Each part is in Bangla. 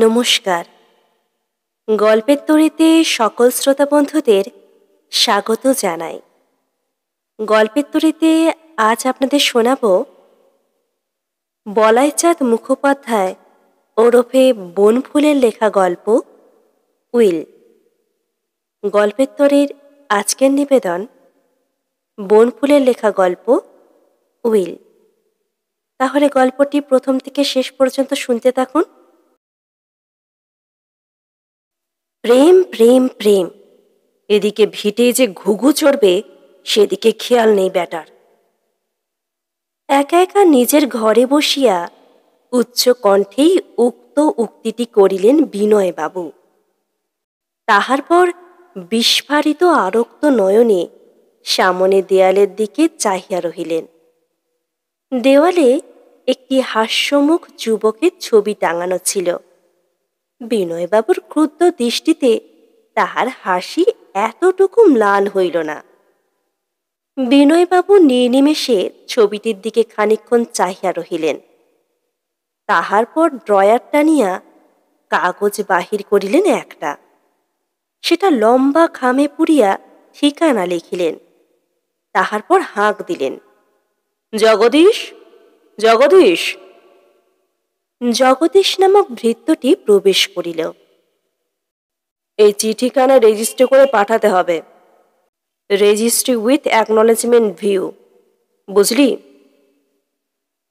নমস্কার। গল্পের তরীতে সকল শ্রোতা বন্ধুদের স্বাগত জানাই। গল্পের তরীতে আজ আপনাদের শোনাব বলাইচাঁদ মুখোপাধ্যায় ওরফে বনফুলের লেখা গল্প উইল। গল্পের তরীর আজকের নিবেদন বনফুলের লেখা গল্প উইল। তাহলে গল্পটি প্রথম থেকে শেষ পর্যন্ত শুনতে থাকুন। প্রেম প্রেম প্রেম, এদিকে ভিটে যে ঘুঘু চড়বে সেদিকে খেয়াল নেই ব্যাটার। একা একা নিজের ঘরে বসিয়া উচ্চ কণ্ঠেই উক্ত উক্তিটি করিলেন বিনয়বাবু। তাহার পর বিস্ফারিত আরক্ত নয়নে সামনে দেয়ালের দিকে চাহিয়া রহিলেন। দেওয়ালে একটি হাস্যমুখ যুবকের ছবি টাঙানো ছিল। বিনয়বাবুর ক্রুদ্ধ দৃষ্টিতে তাহার হাসি এতটুকু ম্লান হইল না। বিনয়বাবু নির্নিমেষে ছবিটির দিকে খানিকক্ষণ চাহিয়া রহিলেন। তাহার পর ড্রয়ার টানিয়া কাগজ বাহির করিলেন একটা। সেটা লম্বা খামে পুরিয়া ঠিকানা লিখিলেন। তাহার পর হাঁক দিলেন, জগদীশ, জগদীশ। জগদীশ নামক ভৃত্যটি প্রবেশ করিল। এই চিঠিখানা রেজিস্ট্রি করে পাঠাতে হবে। রেজিস্ট্রি উইথ অ্যাকনলেজমেন্ট ভিউ, বুঝলি?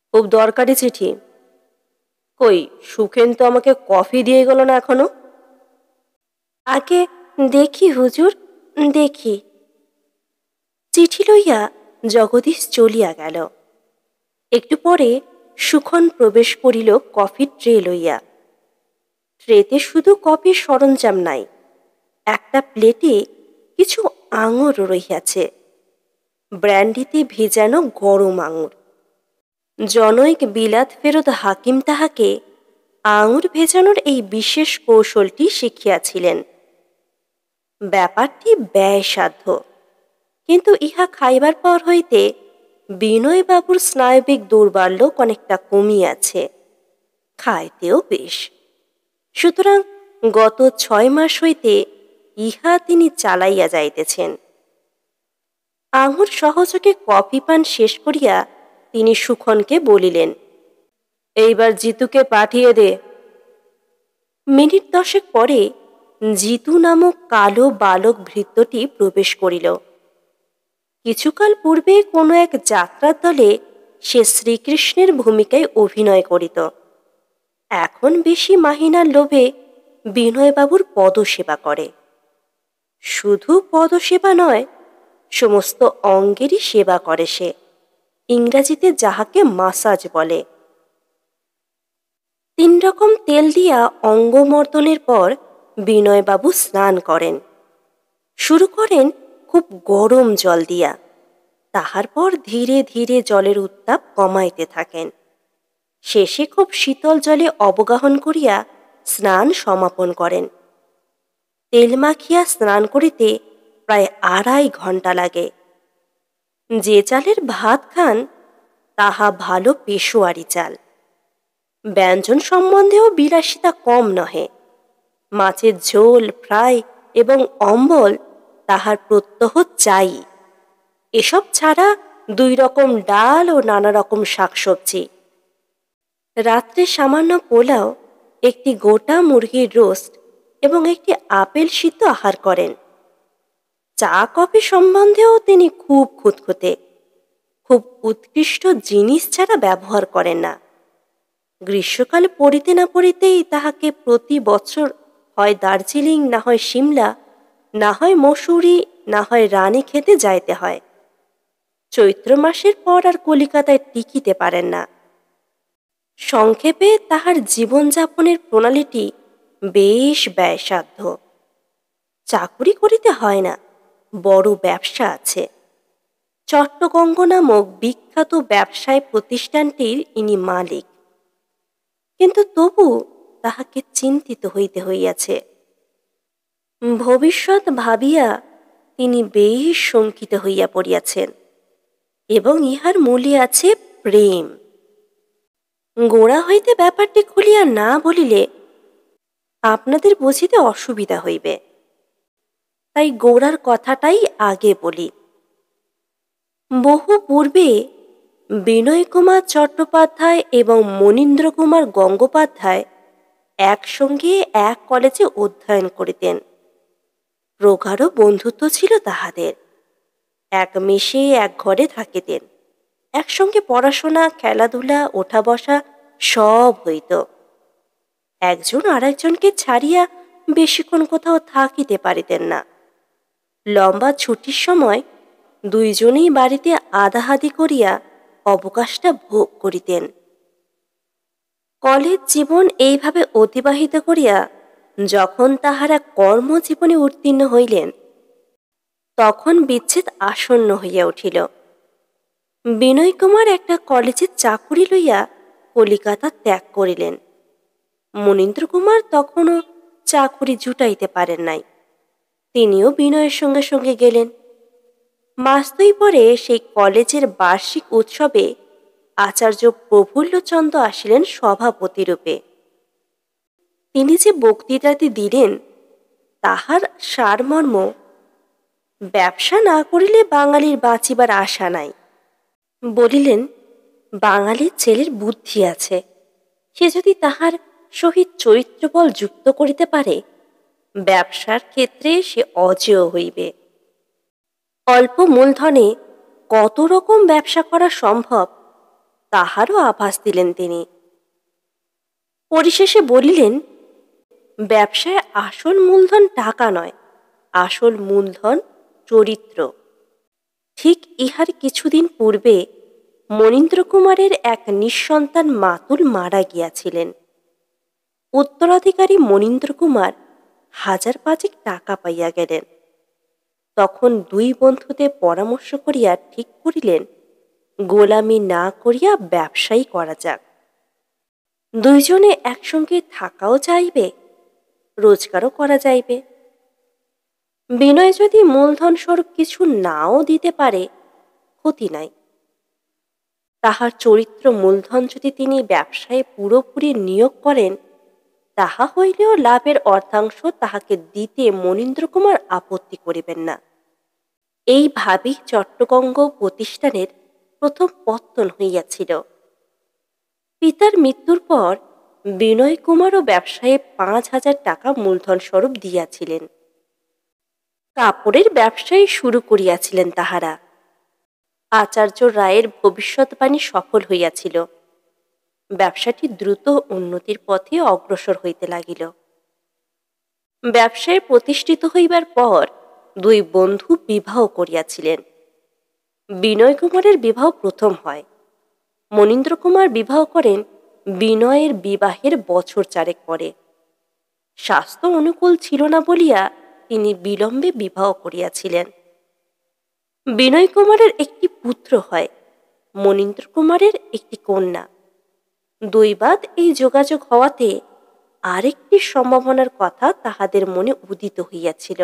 খুব দরকারি চিঠি। কই, সুখেন তো আমাকে কফি দিয়ে গেল না এখনো। আগে দেখি হুজুর, দেখি। চিঠি লইয়া জগদীশ চলিয়া গেল। একটু পরে সুখন প্রবেশ করিল কফির ট্রে লইয়া। ট্রেতে শুধু কফির সরঞ্জাম নাই, একটা প্লেটে কিছু আঙুর রহিয়াছে, ব্র্যান্ডিতে ভেজানো গরম আঙুর। জনৈক বিলাত ফেরত হাকিম তাহাকে আঙুর ভেজানোর এই বিশেষ কৌশলটি শিখিয়াছিলেন। ব্যাপারটি ব্যয়সাধ্য, কিন্তু ইহা খাইবার পর হইতে বিনয়বাবুর স্নায়বিক দৌর্বল্য অনেকটা কমিয়াছে, খাইতেও বেশ। সুতরাং গত 6 মাস হইতে ইহা তিনি চালাইয়া যাইতেছেন। আঙুর সহযোগে কফি পান শেষ করিয়া তিনি সুখনকে বলিলেন, এইবার জিতুকে পাঠিয়ে দে। মিনিট 10 পরে জিতু নামক কালো বালক ভৃত্যটি প্রবেশ করিল। কিছুকাল পূর্বে কোনো এক যাত্রার দলে সে শ্রীকৃষ্ণের ভূমিকায় অভিনয় করিত। এখন বেশি মাহিনার লোভে বিনয়বাবুর পদসেবা করে। শুধু পদসেবা নয়, সমস্ত অঙ্গেরই সেবা করে সে, ইংরাজিতে যাহাকে মাসাজ বলে। 3 রকম তেল দিয়া অঙ্গমর্দনের পর বিনয়বাবু স্নান করেন। শুরু করেন খুব গরম জল দিয়া, তাহার পর ধীরে ধীরে জলের উত্তাপ কমাইতে থাকেন। শেষে খুব শীতল জলে অবগাহন করিয়া স্নান সমাপন করেন। তেল মাখিয়া স্নান করিতে প্রায় 2.5 ঘণ্টা লাগে। যে চালের ভাত খান তাহা ভালো পেশোয়ারি চাল। ব্যঞ্জন সম্বন্ধেও বিলাসিতা কম নহে। মাছের ঝোল, ফ্রাই এবং অম্বল তাহার প্রত্যহ চাই। এসব ছাড়া 2 রকম ডাল ও নানা রকম শাকসবজি। রাত্রে সামান্য পোলাও, একটি গোটা মুরগির রোস্ট এবং একটি আপেল সিদ্ধ আহার করেন। চা কফি সম্বন্ধেও তিনি খুব খুঁতখুঁতে। খুব উৎকৃষ্ট জিনিস ছাড়া ব্যবহার করেন না। গ্রীষ্মকাল পড়িতে না পড়িতেই তাহাকে প্রতি বছর হয় দার্জিলিং, না হয় সিমলা, না হয় মসুরি, না হয় রানী খেতে যাইতে হয়। চৈত্র মাসের পর আর কলিকাতায় টিকিতে পারেন না। সংক্ষেপে তাহার জীবনযাপনের প্রণালীটি বেশ ব্যয়সাধ্য। চাকুরি করিতে হয় না, বড় ব্যবসা আছে। চট্টগঙ্গ নামক বিখ্যাত ব্যবসায় প্রতিষ্ঠানটির ইনি মালিক। কিন্তু তবু তাহাকে চিন্তিত হইতে হইয়াছে। ভবিষ্যৎ ভাবিয়া তিনি বেশ শঙ্কিত হইয়া পড়িয়াছেন, এবং ইহার মূলে আছে প্রেম। গোড়া হইতে ব্যাপারটি খুলিয়া না বলিলে আপনাদের বুঝিতে অসুবিধা হইবে, তাই গোড়ার কথাটাই আগে বলি। বহু পূর্বে বিনয় কুমার চট্টোপাধ্যায় এবং মনীন্দ্র কুমার গঙ্গোপাধ্যায় একসঙ্গে এক কলেজে অধ্যয়ন করিতেন। প্রগাঢ় বন্ধুত্ব ছিল তাহাদের। এক মেশে এক ঘরে থাকিতেন। একসঙ্গে পড়াশোনা, খেলাধুলা, ওঠা বসা সব হইত। একজন আরেকজনকে ছাড়িয়া বেশিক্ষণ কোথাও থাকিতে পারিতেন না। লম্বা ছুটির সময় দুইজনেই বাড়িতে আদাহাদি করিয়া অবকাশটা ভোগ করিতেন। কলেজ জীবন এইভাবে অতিবাহিত করিয়া যখন তাহারা কর্মজীবনে উত্তীর্ণ হইলেন, তখন বিচ্ছেদ আসন্ন হইয়া উঠিল। বিনয় কুমার একটা কলেজের চাকুরি লইয়া কলিকাতা ত্যাগ করিলেন। মনীন্দ্র কুমার তখনও চাকুরি জুটাইতে পারেন নাই। তিনিও বিনয়ের সঙ্গে সঙ্গে গেলেন। মাস দুই পরে সেই কলেজের বার্ষিক উৎসবে আচার্য প্রফুল্লচন্দ্র আসিলেন সভাপতি রূপে। তিনি যে বক্তৃতাটি দিলেন তাহার সারমর্ম, ব্যবসা না করিলে বাঙালির বাঁচিবার আশা নাই। বলিলেন, বাঙালির ছেলের বুদ্ধি আছে, সে যদি তাহার সহিত চরিত্রবল যুক্ত করিতে পারে, ব্যবসার ক্ষেত্রে সে অজেয় হইবে। অল্প মূলধনে কত রকম ব্যবসা করা সম্ভব তাহারও আভাস দিলেন তিনি। পরিশেষে বলিলেন, ব্যবসায় আসল মূলধন টাকা নয়, আসল মূলধন চরিত্র। ঠিক ইহার কিছুদিন পূর্বে মনীন্দ্র কুমারের এক নিঃসন্তান মাতুল মারা গিয়াছিলেন। উত্তরাধিকারী মনীন্দ্র কুমার 1,000 টাকা পাইয়া গেলেন। তখন দুই বন্ধুতে পরামর্শ করিয়া ঠিক করিলেন, গোলামি না করিয়া ব্যবসায়ী করা যাক। দুইজনে একসঙ্গে থাকাও যাইবে, রোজগারও করা যাইবে। বিনয় যদি মূলধন স্বরূপ কিছু নাও দিতে পারে, ক্ষতি নাই। তাহার চরিত্র মূলধন যদি তিনি ব্যবসায় পুরোপুরি নিয়োগ করেন, তাহা হইলেও লাভের অর্ধাংশ তাহাকে দিতে মনীন্দ্র কুমার আপত্তি করিবেন না। এইভাবেই চট্টগঙ্গ প্রতিষ্ঠানের প্রথম পত্তন হইয়াছিল। পিতার মৃত্যুর পর বিনয় কুমারও ব্যবসায়ে 5,000 টাকা মূলধন স্বরূপ দিয়াছিলেন। কাপড়ের ব্যবসায় শুরু করিয়াছিলেন তাহারা। আচার্য রায়ের ভবিষ্যৎবাণী সফল হইয়াছিল। ব্যবসাটি দ্রুত উন্নতির পথে অগ্রসর হইতে লাগিল। ব্যবসায় প্রতিষ্ঠিত হইবার পর দুই বন্ধু বিবাহ করিয়াছিলেন। বিনয় কুমারের বিবাহ প্রথম হয়। মনীন্দ্র কুমার বিবাহ করেন বিনয়ের বিবাহের বছর 4 পরে। স্বাস্থ্য অনুকূল ছিল না বলিয়া তিনি বিলম্বে বিবাহ করিয়াছিলেন। বিনয় কুমারের একটি পুত্র হয়, মনীন্দ্র কুমারের একটি কন্যা। দৈবাৎ এই যোগাযোগ হওয়াতে আরেকটি সম্ভাবনার কথা তাহাদের মনে উদিত হইয়াছিল।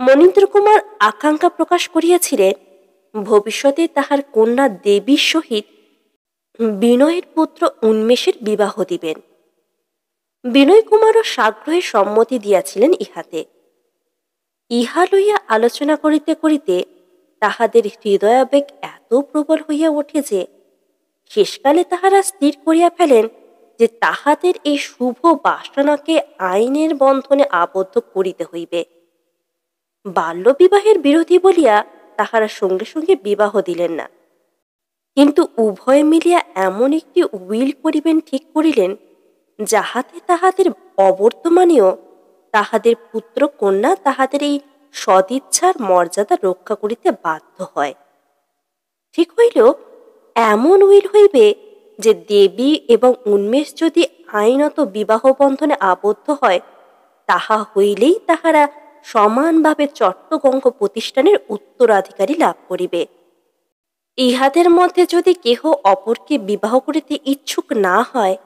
মনীন্দ্র কুমার আকাঙ্ক্ষা প্রকাশ করিয়াছিলেন, ভবিষ্যতে তাহার কন্যা দেবীর সহিত বিনয়ের পুত্র উন্মেষের বিবাহ দিবেন। বিনয় কুমারও সাগ্রহে সম্মতি দিয়াছিলেন ইহাতে। ইহা লইয়া আলোচনা করিতে করিতে তাহাদের হৃদয়াবেগ এত প্রবল হইয়া ওঠে যে শেষকালে তাহারা স্থির করিয়া ফেলেন যে তাহাদের এই শুভ বাসনাকে আইনের বন্ধনে আবদ্ধ করিতে হইবে। বাল্যবিবাহের বিরোধী বলিয়া তাহারা সঙ্গে সঙ্গে বিবাহ দিলেন না, কিন্তু উভয় মিলিয়া এমন একটি উইল করিবেন ঠিক করিলেন, যাহাতে তাহাদের অবর্তমানেও তাহাদের পুত্র কন্যা তাহাদের এই সদিচ্ছার মর্যাদা রক্ষা করিতে বাধ্য হয়। ঠিক হইল, এমন উইল হইবে যে দেবী এবং উন্মেষ যদি আইনত বিবাহ বন্ধনে আবদ্ধ হয়, তাহা হইলেই তাহারা সমানভাবে চট্টগঙ্গ প্রতিষ্ঠানের উত্তরাধিকারী লাভ করিবে। ইহাদের মধ্যে যদি কেহ অপরকে বিবাহ করিতে ইচ্ছুক না হয়,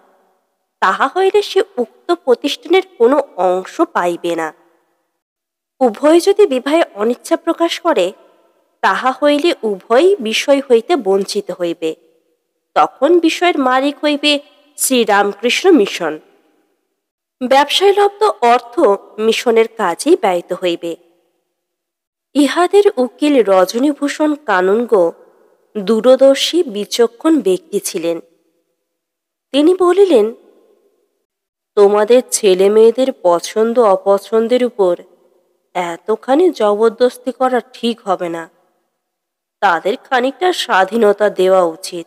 তাহা হইলে সে উক্ত প্রতিষ্ঠানের কোনো অংশ পাইবে না। উভয় যদি বিবাহে অনিচ্ছা প্রকাশ করে, তাহা হইলে উভয়ই বিষয় হইতে বঞ্চিত হইবে। তখন বিষয়ের মালিক হইবে শ্রীরামকৃষ্ণ মিশন। ব্যবসায় লব্ধ অর্থ মিশনের কাজেই ব্যয়িত হইবে। ইহাদের উকিল রজনীভূষণ কানুনগো দূরদর্শী বিচক্ষণ ব্যক্তি ছিলেন। তিনি বলিলেন, তোমাদের ছেলে মেয়েদের পছন্দ অপছন্দের উপর এতখানি জবরদস্তি করা ঠিক হবে না। তাদের খানিকটা স্বাধীনতা দেওয়া উচিত।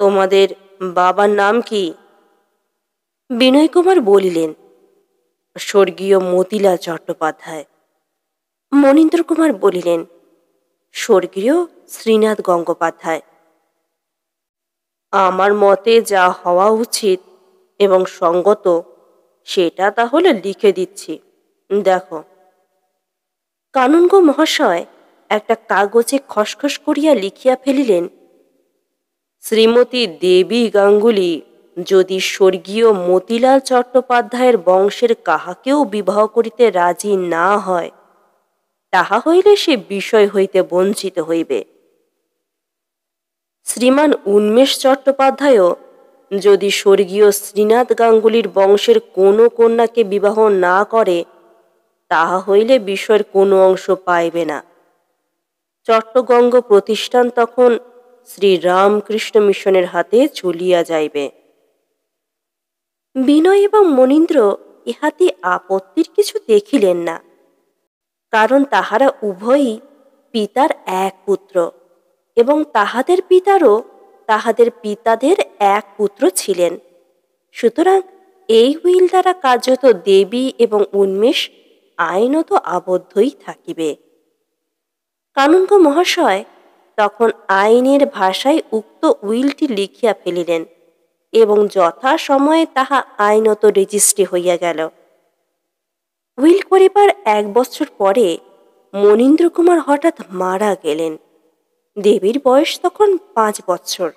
তোমাদের বাবার নাম কি? বিনয় কুমার বলিলেন, স্বর্গীয় মতিলাল চট্টোপাধ্যায়। মনীন্দ্র কুমার বলিলেন, স্বর্গীয় শ্রীনাথ গঙ্গোপাধ্যায়। আমার মতে যা হওয়া উচিত এবং সঙ্গত সেটা তাহলে লিখে দিচ্ছি, দেখো। কানুনগো মহাশয় একটা কাগজে খসখস করিয়া লিখিয়া ফেলিলেন, শ্রীমতী দেবী গাঙ্গুলি যদি স্বর্গীয় মতিলাল চট্টোপাধ্যায়ের বংশের কাহাকেও বিবাহ করিতে রাজি না হয়, তাহা হইলে সে বিষয় হইতে বঞ্চিত হইবে। শ্রীমান উন্মেষ চট্টোপাধ্যায়ও যদি স্বর্গীয় শ্রীনাথ গাঙ্গুলির বংশের কোনো কন্যাকে বিবাহ না করে, তাহা হইলে বিষয়ের কোনো অংশ পাইবে না। চট্টগঙ্গ প্রতিষ্ঠান তখন শ্রীরামকৃষ্ণ মিশনের হাতে চলিয়া যাইবে। বিনয় এবং মনীন্দ্র ইহাতে আপত্তির কিছু দেখিলেন না, কারণ তাহারা উভয়ই পিতার এক পুত্র এবং তাহাদের পিতারও তাহাদের পিতাদের এক পুত্র ছিলেন। সুতরাং এই উইল দ্বারা কার্যত দেবী এবং উন্মেষ আইনত আবদ্ধই থাকিবে। কানুনগো মহাশয় তখন আইনের ভাষায় উক্ত উইলটি লিখিয়া ফেলিলেন এবং যথা সময়ে তাহা আইনত রেজিস্ট্রি হইয়া গেল। উইল করিবার 1 বছর পরে মনীন্দ্র কুমার হঠাৎ মারা গেলেন। দেবীর বয়স তখন 5 বৎসর।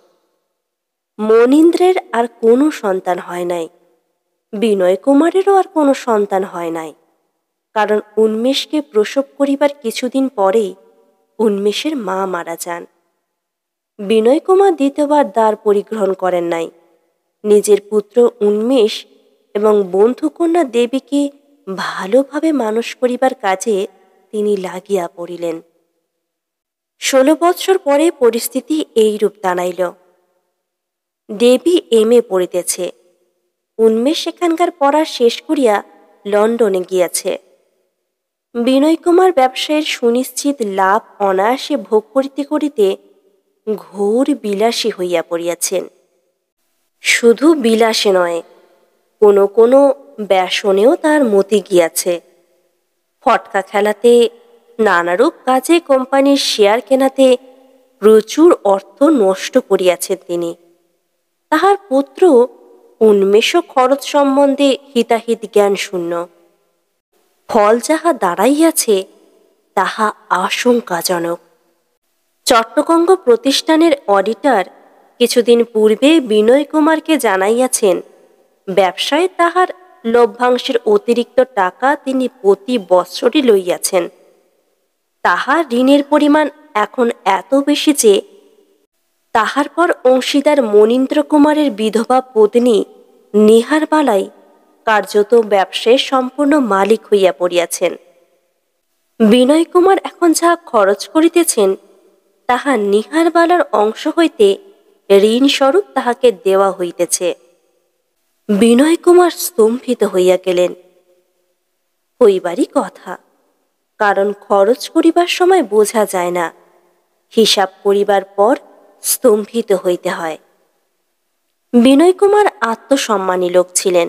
মনীন্দ্রের আর কোনো সন্তান হয় নাই। বিনয় কুমারেরও আর কোনো সন্তান হয় নাই, কারণ উন্মেষকে প্রসব করিবার কিছুদিন পরেই উন্মেষের মা মারা যান। বিনয় কুমার দ্বিতীয়বার দ্বার পরিগ্রহণ করেন নাই। নিজের পুত্র উন্মেষ এবং বন্ধুকন্যা দেবীকে ভালোভাবে মানুষ করিবার কাজে তিনি লাগিয়া পড়িলেন। 16 বৎসর পরে পরিস্থিতি এইরূপ দাঁড়াইল। দেবী MA পড়িতেছে। উন্মেষ সেখানকার পড়া শেষ করিয়া লন্ডনে গিয়াছে। বিনয় কুমার ব্যবসায়ের সুনিশ্চিত লাভ অনায়াসে ভোগ করিতে করিতে ঘোর বিলাসী হইয়া পড়িয়াছেন। শুধু বিলাসে নয়, কোনো কোনো ব্যসনেও তার মতি গিয়াছে। ফটকা খেলাতে, নানারূপ কাজে কোম্পানির শেয়ার কেনাতে প্রচুর অর্থ নষ্ট করিয়াছেন তিনি। তাহার পুত্র উন্মেষ খরচ সম্বন্ধে হিতাহিত জ্ঞান শূন্য। ফল যাহা দাঁড়াইয়াছে তাহা আশঙ্কাজনক। চট্টগঙ্গ প্রতিষ্ঠানের অডিটর কিছুদিন পূর্বে বিনয় কুমারকে জানাইয়াছেন, ব্যবসায় তাহার লভ্যাংশের অতিরিক্ত টাকা তিনি প্রতি বৎসরই লইয়াছেন। তাহার ঋণের পরিমাণ এখন এত বেশি যে তাহার পর অংশীদার মনীন্দ্র কুমারের বিধবা পত্নী নিহারবালাই কার্যত ব্যবসায়ের সম্পূর্ণ মালিক হইয়া পড়িয়াছেন। বিনয় কুমার এখন যাহা খরচ করিতেছেন তাহা নিহারবালার অংশ হইতে ঋণ স্বরূপ তাহাকে দেওয়া হইতেছে। বিনয় কুমার স্তম্ভিত হইয়া গেলেন। হইবারই কথা, কারণ খরচ করিবার সময় বোঝা যায় না, হিসাব করিবার পর স্তম্ভিত হইতে হয়। বিনয় কুমার আত্মসম্মানী লোক ছিলেন।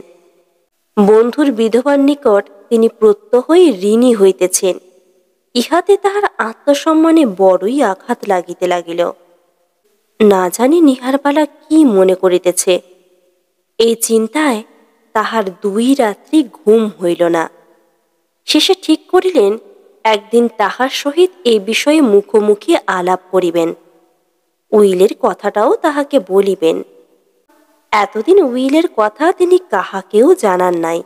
বন্ধুর বিধবার নিকট তিনি প্রত্যহই ঋণী হইতেছেন। ইহাতে তাহার আত্মসম্মানে বড়ই আঘাত লাগিতে লাগিল। না জানি নিহারবালা কি মনে করিতেছে। এই চিন্তায় তাহার 2 রাত্রি ঘুম হইল না। শেষে ঠিক করিলেন একদিন তাহার সহিত এই বিষয়ে মুখোমুখি আলাপ করিবেন। উইলের কথাটাও তাহাকে বলিবেন। এতদিন উইলের কথা তিনি কাহাকেও জানান নাই।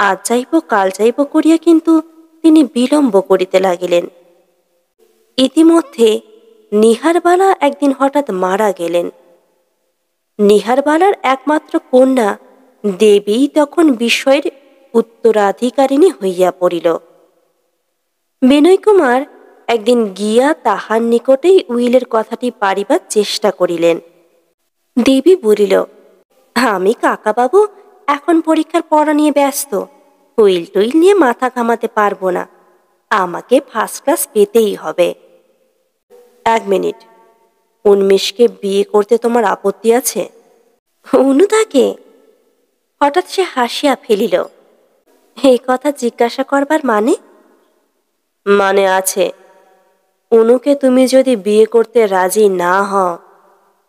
আজ যাইব কাল যাইব করিয়া কিন্তু তিনি বিলম্ব করিতে লাগিলেন। ইতিমধ্যে নিহারবালা একদিন হঠাৎ মারা গেলেন। নিহারবালার একমাত্র কন্যা দেবী তখন বিষয়ের উত্তরাধিকারিণী হইয়া পড়িল। বিনয় কুমার একদিন গিয়া তাহার নিকটেই উইলের কথাটি পারিবার চেষ্টা করিলেন। দেবী বলিল, আমি কাকাবাবু এখন পরীক্ষার পড়া নিয়ে ব্যস্ত, উইল টুইল নিয়ে মাথা ঘামাতে পারবো না, আমাকে ফার্স্ট ক্লাস পেতেই হবে। 1 মিনিট, উন্মেষকে বিয়ে করতে তোমার আপত্তি আছে? অনুদাকে? হঠাৎ সে হাসিয়া ফেলিল। এই কথা জিজ্ঞাসা করবার মানে? মানে আছে। অনুকে তুমি যদি বিয়ে করতে রাজি না হও,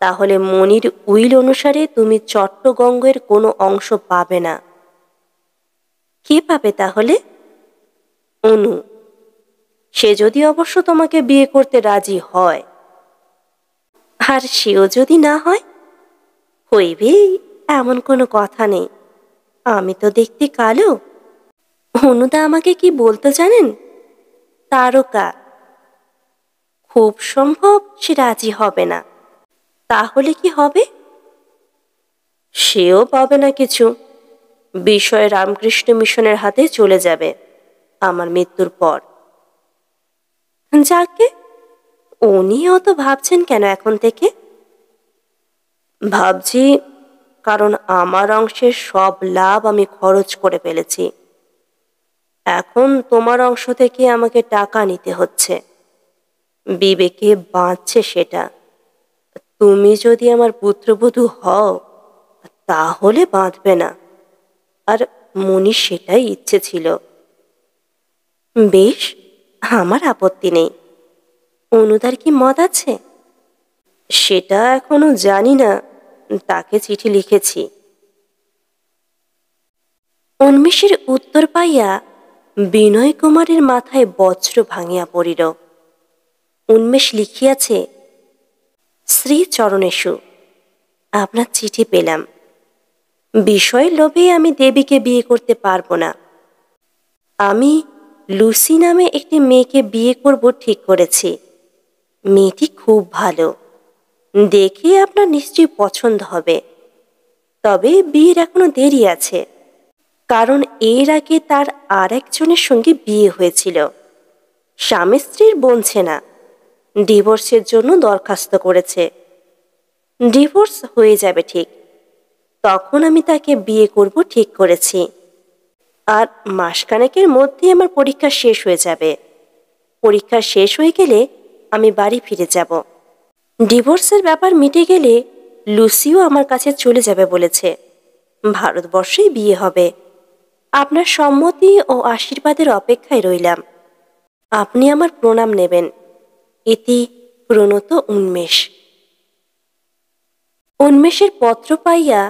তাহলে মনির উইল অনুসারে তুমি চট্টগঙ্গের কোনো অংশ পাবে না। কে পাবে তাহলে? অনু। সে যদি অবশ্য তোমাকে বিয়ে করতে রাজি হয়। আর সেও যদি না হয়? হইবে, এমন কোনো কথা নেই। আমি তো দেখতে কালো। অনুদা আমাকে কি বলতে জানেন? তারকা। খুব সম্ভব সে রাজি হবে না। তাহলে কি হবে? সেও পাবে না কিছু। বিষয় রামকৃষ্ণ মিশনের হাতে চলে যাবে আমার মৃত্যুর পর। যাকে, উনি অত ভাবছেন কেন এখন থেকে? ভাবছি কারণ আমার অংশের সব লাভ আমি খরচ করে ফেলেছি। এখন তোমার অংশ থেকে আমাকে টাকা নিতে হচ্ছে। বিবেকে বাঁচছে সেটা। তুমি যদি আমার পুত্রবধূ হও তাহলে বাঁধবে না। আর মনির সেটাই ইচ্ছে ছিল। বেশ, আমার আপত্তি নেই। অনুদার কি মত আছে? সেটা এখনো জানি না, তাকে চিঠি লিখেছি। উন্মেষের উত্তর পাইয়া বিনয় কুমারের মাথায় বজ্র ভাঙিয়া পড়িল। উন্মেষ লিখিয়াছে, শ্রী চরণেশু, আপনার চিঠি পেলাম। বিষয়ের লোভে আমি দেবীকে বিয়ে করতে পারবো না। আমি লুসি নামে একটি মেয়েকে বিয়ে করব ঠিক করেছি। মেয়েটি খুব ভালো, দেখে আপনার নিশ্চয়ই পছন্দ হবে। তবে বিয়ের এখনো দেরি আছে, কারণ এর আগে তার আর একজনের সঙ্গে বিয়ে হয়েছিল। স্বামী স্ত্রীর বনছে না, ডিভোর্সের জন্য দরখাস্ত করেছে। ডিভোর্স হয়ে যাবে ঠিক, তখন আমি তাকে বিয়ে করব ঠিক করেছি। আর মাসখানেকের মধ্যে আমার পরীক্ষা শেষ হয়ে যাবে। পরীক্ষা শেষ হয়ে গেলে আমি বাড়ি ফিরে যাব। ডিভোর্সের ব্যাপার মিটে গেলে লুসিও আমার কাছে চলে যাবে বলেছে। ভারতবর্ষেই বিয়ে হবে। আপনার সম্মতি ও আশীর্বাদের অপেক্ষায় রইলাম। আপনি আমার প্রণাম নেবেন। ইতি প্রণত উন্মেষ। উন্মেষের পত্র পাইয়া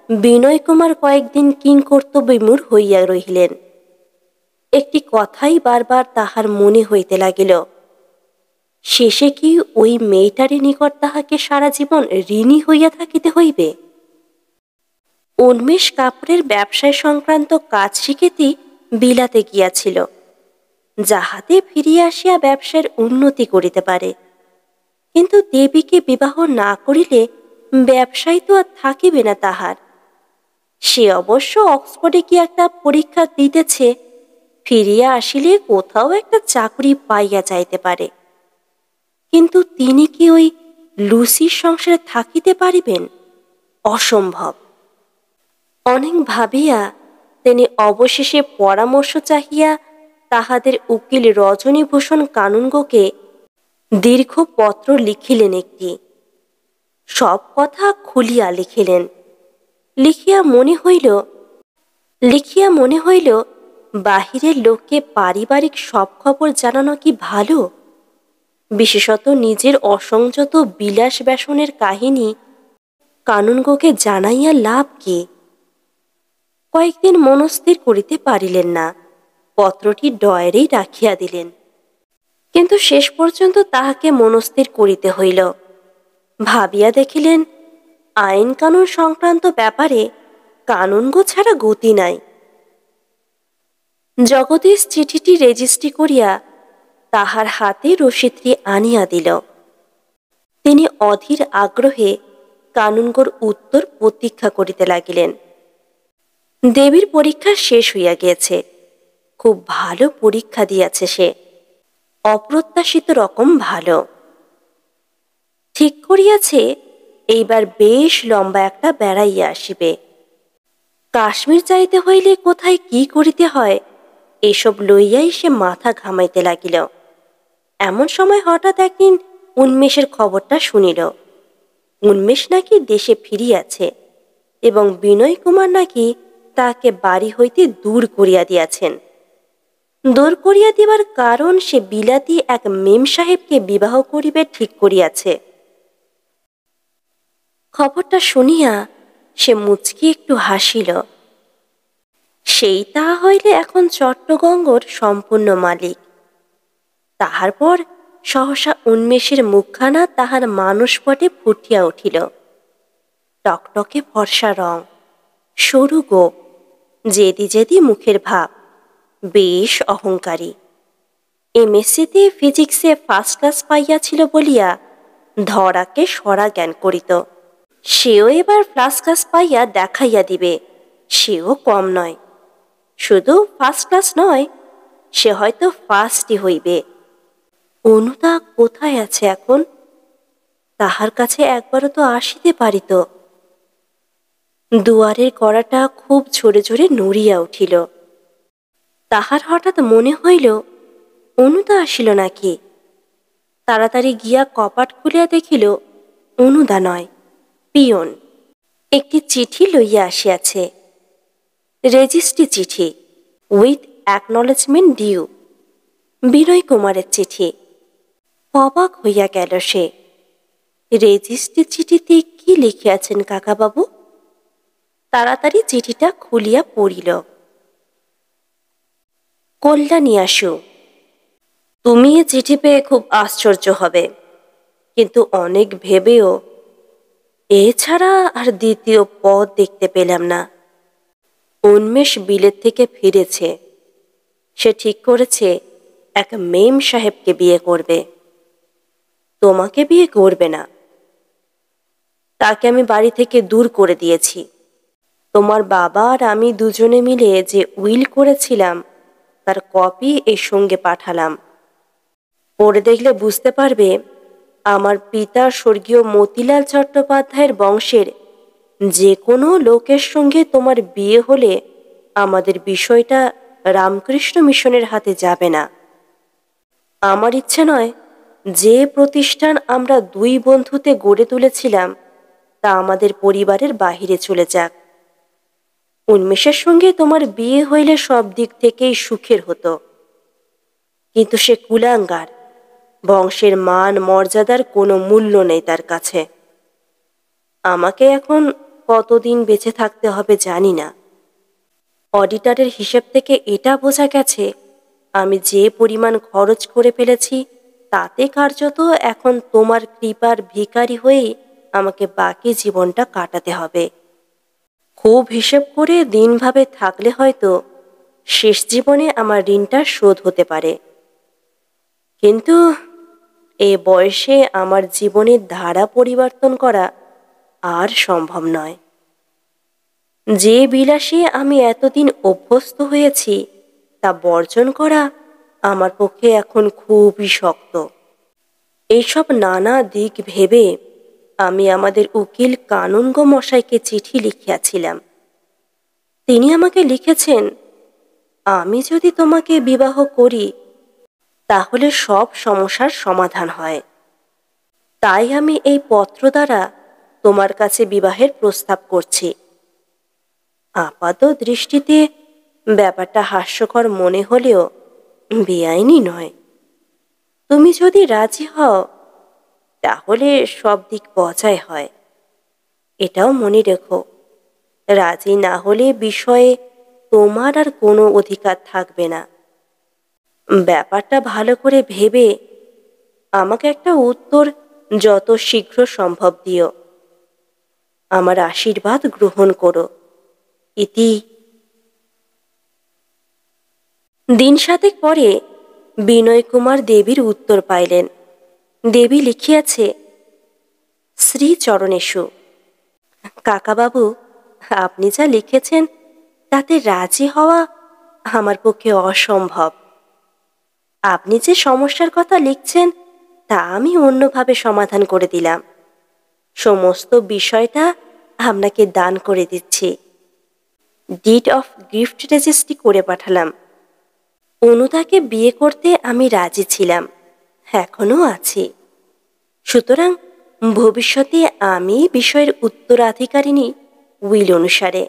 বিনয় কুমার কয়েকদিন কিংকর্তব্যবিমূঢ় হইয়া রহিলেন। একটি কথাই বারবার তাহার মনে হইতে লাগিল। শেষে কি ওই মেয়েটারই নিকট তাহাকে সারা জীবন ঋণী হইয়া থাকিতে হইবে? উন্মেষ কাপড়ের ব্যবসায় সংক্রান্ত কাজ শিখিতে বিলাতে গিয়াছিল, যাহাতে ফিরিয়া আসিয়া ব্যবসায়ের উন্নতি করিতে পারে। কিন্তু দেবীকে বিবাহ না করিলে ব্যবসায় তো আর থাকিবে না তাহার। সে অবশ্য অক্সফোর্ডে কি একটা পরীক্ষা দিতেছে, ফিরিয়া আসিলে কোথাও একটা চাকরি পাইয়া যাইতে পারে। কিন্তু তিনি কি ওই লুসির সংসারে থাকিতে পারিবেন? অসম্ভব। অনেক ভাবিয়া তিনি অবশেষে পরামর্শ চাহিয়া তাহাদের উকিল রজনীভূষণ কানুনগোকে দীর্ঘ পত্র লিখিলেন একটি। সব কথা খুলিয়া লিখিলেন। লিখিয়া মনে হইল বাহিরের লোককে পারিবারিক সব খবর জানানো কি ভালো? বিশেষত নিজের অসংযত বিলাস ব্যসনের কাহিনী কানুনগোকে জানাইয়া লাভ কি? কয়েকদিন মনস্থির করিতে পারিলেন না, পত্রটি ডয়ারেই রাখিয়া দিলেন। কিন্তু শেষ পর্যন্ত তাহাকে মনস্থির করিতে হইল। ভাবিয়া দেখিলেন আইন কানুন সংক্রান্ত ব্যাপারে কানুনগো ছাড়া গতি নাই। জগদীশ চিঠিটি রেজিস্ট্রি করিয়া তাহার হাতে রসিদটি আনিয়া দিল। তিনি অধীর আগ্রহে কানুনগোর উত্তর প্রতীক্ষা করিতে লাগিলেন। দেবীর পরীক্ষা শেষ হইয়া গিয়েছে। খুব ভালো পরীক্ষা দিয়াছে সে, অপ্রত্যাশিত রকম ভালো। ঠিক করিয়াছে এইবার বেশ লম্বা একটা বেড়াইয়া আসিবে। কাশ্মীর যাইতে হইলে কোথায় কি করিতে হয় এসব লইয়াই সে মাথা ঘামাইতে লাগিল। এমন সময় হঠাৎ একদিন উন্মেষের খবরটা শুনিল। উন্মেষ নাকি দেশে ফিরিয়াছে এবং বিনয় কুমার নাকি তাকে বাড়ি হইতে দূর করিয়া দিয়াছেন। দূর করিয়া দিবার কারণ সে বিলাতি এক মেম সাহেবকে বিবাহ করিবে ঠিক করিয়াছে। খবরটা শুনিয়া সে মুচকি একটু হাসিল। সেই তাহা হইলে এখন চট্টগঙ্গর সম্পূর্ণ মালিক। তাহার পর সহসা উন্মেষের মুখখানা তাহার মানসপটে ফুটিয়া উঠিল। টকটকে ফর্সা রং, সরু গোঁফ, জেদি জেদি মুখের ভাব, বেশ অহংকারী। এমএসসিতে ফিজিক্সে ফার্স্ট ক্লাস পাইয়াছিল বলিয়া ধরাকে সরা জ্ঞান করিত। সেও এবার ফার্স্ট ক্লাস পাইয়া দেখাইয়া দিবে সেও কম নয়। শুধু ফার্স্ট ক্লাস নয়, সে হয়তো ফার্স্টই হইবে। অনুদা কোথায় আছে এখন? তাহার কাছে একবারও তো আসিতে পারিত। দুয়ারের কড়াটা খুব জোরে জোরে নড়িয়া উঠিল। তাহার হঠাৎ মনে হইল অনুদা আসিল নাকি। তাড়াতাড়ি গিয়া কপাট খুলিয়া দেখিল অনুদা নয়, পিয়ন একটি চিঠি লইয়া আসিয়াছে। রেজিস্ট্রি চিঠি, উইথ অ্যাকনলেজমেন্ট ডিউ। বিনয় কুমারের চিঠি। অবাক হইয়া গেল সে। রেজিস্ট্রি চিঠিতে কি লিখিয়াছেন কাকাবাবু? তাড়াতাড়ি চিঠিটা খুলিয়া পড়িল। কল্যাণী আসু, তুমি এ চিঠি পেয়ে খুব আশ্চর্য হবে, কিন্তু অনেক ভেবেও এছাড়া আর দ্বিতীয় পথ দেখতে পেলাম না। উন্মেষ বিলেত থেকে ফিরেছে। সে ঠিক করেছে এক মেম সাহেবকে বিয়ে করবে। তোমাকে বিয়ে করবে না। তাকে আমি বাড়ি থেকে দূর করে দিয়েছি। তোমার বাবা আর আমি দুজনে মিলে যে উইল করেছিলাম তার কপি এর সঙ্গে পাঠালাম। পড়ে দেখলে বুঝতে পারবে আমার পিতা স্বর্গীয় মতিলাল চট্টোপাধ্যায়ের বংশের যে কোনো লোকের সঙ্গে তোমার বিয়ে হলে আমাদের বিষয়টা রামকৃষ্ণ মিশনের হাতে যাবে না। আমার ইচ্ছে নয় যে প্রতিষ্ঠান আমরা দুই বন্ধুতে গড়ে তুলেছিলাম তা আমাদের পরিবারের বাহিরে চলে যাক। উন্মেষের সঙ্গে তোমার বিয়ে হইলে সব দিক থেকেই সুখের হতো, কিন্তু সে কুলাঙ্গার। বংশের মান মর্যাদার কোনো মূল্য নেই তার কাছে। আমাকে এখন কতদিন বেঁচে থাকতে হবে জানি না। অডিটরের হিসেব থেকে এটা বোঝা গেছে আমি যে পরিমাণ খরচ করে ফেলেছি তাতে কার্যত এখন তোমার কৃপার ভিখারি হয়েই আমাকে বাকি জীবনটা কাটাতে হবে। খুব হিসেব করে দিনভাবে থাকলে হয়তো শেষ জীবনে আমার ঋণটা শোধ হতে পারে, কিন্তু এ বয়সে আমার জীবনের ধারা পরিবর্তন করা আর সম্ভব নয়। যে বিলাসে আমি এতদিন অভ্যস্ত হয়েছি তা বর্জন করা আমার পক্ষে এখন খুবই শক্ত। এইসব নানা দিক ভেবে আমি আমাদের উকিল কানুনগো মশাইকে চিঠি লিখিয়াছিলাম। তিনি আমাকে লিখেছেন, আমি যদি তোমাকে বিবাহ করি তাহলে সব সমস্যার সমাধান হয়। তাই আমি এই পত্র দ্বারা তোমার কাছে বিবাহের প্রস্তাব করছি। আপাত দৃষ্টিতে ব্যাপারটা হাস্যকর মনে হলেও বেআইনি নয়। তুমি যদি রাজি হও তাহলে সব দিক বজায় হয়। এটাও মনে রেখো, রাজি না হলে বিষয়ে তোমার আর কোনো অধিকার থাকবে না। ব্যাপারটা ভালো করে ভেবে আমাকে একটা উত্তর যত শীঘ্র সম্ভব দিও। আমার আশীর্বাদ গ্রহণ করো। ইতি। দিন সাতেক পরে বিনয় কুমার দেবীর উত্তর পাইলেন। দেবী লিখিয়াছে, শ্রী চরণেশু। কাকাবাবু, আপনি যা লিখেছেন তাতে রাজি হওয়া আমার পক্ষে অসম্ভব। আপনি যে সমস্যার কথা লিখছেন তা আমি অন্যভাবে সমাধান করে দিলাম। সমস্ত বিষয়টা আপনাকে দান করে দিচ্ছি। ডিড অফ গিফট রেজিস্ট্রি করে পাঠালাম। অনুদাকে বিয়ে করতে আমি রাজি ছিলাম, এখনো আছি। সুতরাং ভবিষ্যতে আমি বিষয়ের উত্তরাধিকারিণী উইল অনুসারে।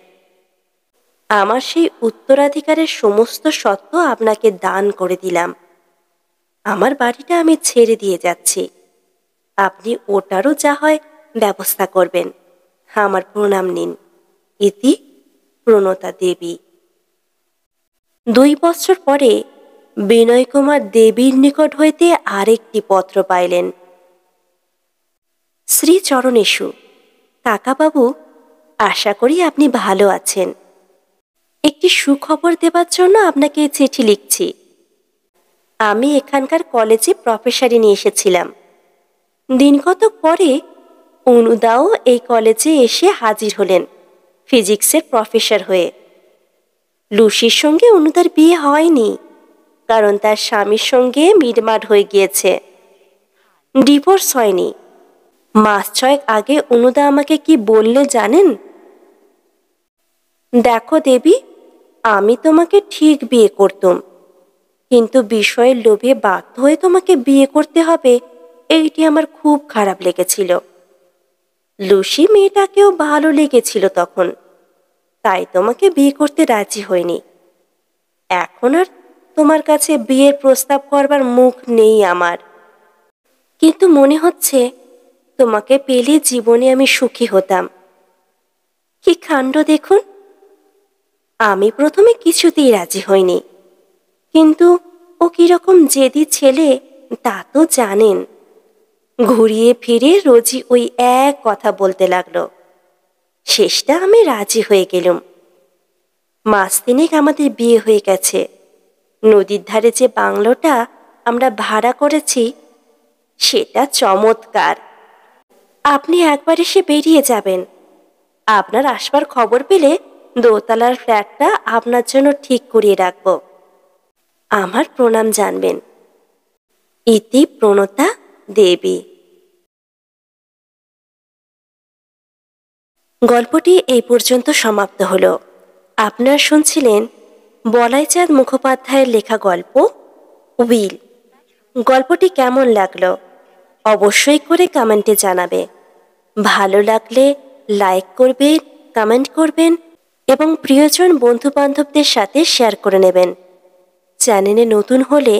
আমার সেই উত্তরাধিকারের সমস্ত সত্ত্ব আপনাকে দান করে দিলাম। আমার বাড়িটা আমি ছেড়ে দিয়ে যাচ্ছি, আপনি ওটারও যা হয় ব্যবস্থা করবেন। আমার প্রণাম নিন। ইতি প্রণতা দেবী। 2 বছর পরে বিনয় কুমার দেবীর নিকট হইতে আরেকটি পত্র পাইলেন। শ্রীচরণেষু, কাকাবাবু, আশা করি আপনি ভালো আছেন। একটি সুখবর দেবার জন্য আপনাকে এই চিঠি লিখছি। আমি এখানকার কলেজে প্রফেসরি নিয়ে এসেছিলাম। দিনকতক পরে অনুদাও এই কলেজে এসে হাজির হলেন ফিজিক্সের প্রফেসর হয়ে। লুসির সঙ্গে অনুদার বিয়ে হয়নি, কারণ তার স্বামীর সঙ্গে মিটমাট হয়ে গিয়েছে। ডিভোর্স হয়নি। মাস 6 আগে অনুদা আমাকে কি বললে জানেন? দেখো দেবী, আমি তোমাকে ঠিক বিয়ে করতুম, কিন্তু বিষয়ের লোভে বাধ্য হয়ে তোমাকে বিয়ে করতে হবে, এইটি আমার খুব খারাপ লেগেছিল। লুসি মেয়েটাকেও ভালো লেগেছিল তখন, তাই তোমাকে বিয়ে করতে রাজি হয়নি। এখন আর তোমার কাছে বিয়ের প্রস্তাব করবার মুখ নেই আমার, কিন্তু মনে হচ্ছে তোমাকে পেলে জীবনে আমি সুখী হতাম। কি কাণ্ড দেখুন! আমি প্রথমে কিছুতেই রাজি হইনি, কিন্তু ও কিরকম জেদি ছেলে তা তো জানেন। ঘুরিয়ে ফিরে রোজই ওই এক কথা বলতে লাগলো। শেষটা আমি রাজি হয়ে গেলুম। মাস 3 আমাদের বিয়ে হয়ে গেছে। নদীর ধারে যে বাংলোটা আমরা ভাড়া করেছি সেটা চমৎকার। আপনি একবার এসে বেরিয়ে যাবেন। আপনার আসবার খবর পেলে দোতলার ফ্ল্যাটটা আপনার জন্য ঠিক করিয়ে রাখব। আমার প্রণাম জানবেন। ইতি প্রণতা দেবী। গল্পটি এই পর্যন্ত সমাপ্ত হলো। আপনারা শুনছিলেন বলাইচাঁদ মুখোপাধ্যায়ের লেখা গল্প উইল। গল্পটি কেমন লাগলো অবশ্যই করে কমেন্টে জানাবে। ভালো লাগলে লাইক করবেন, কমেন্ট করবেন এবং প্রিয়জন বন্ধুবান্ধবদের সাথে শেয়ার করে নেবেন। চ্যানেলে নতুন হলে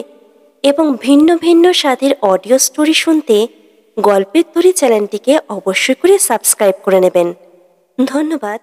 এবং ভিন্ন ভিন্ন স্বাদের অডিও স্টোরি শুনতে গল্পের তরী চ্যানেলটিকে অবশ্যই করে সাবস্ক্রাইব করে নেবেন। ধন্যবাদ।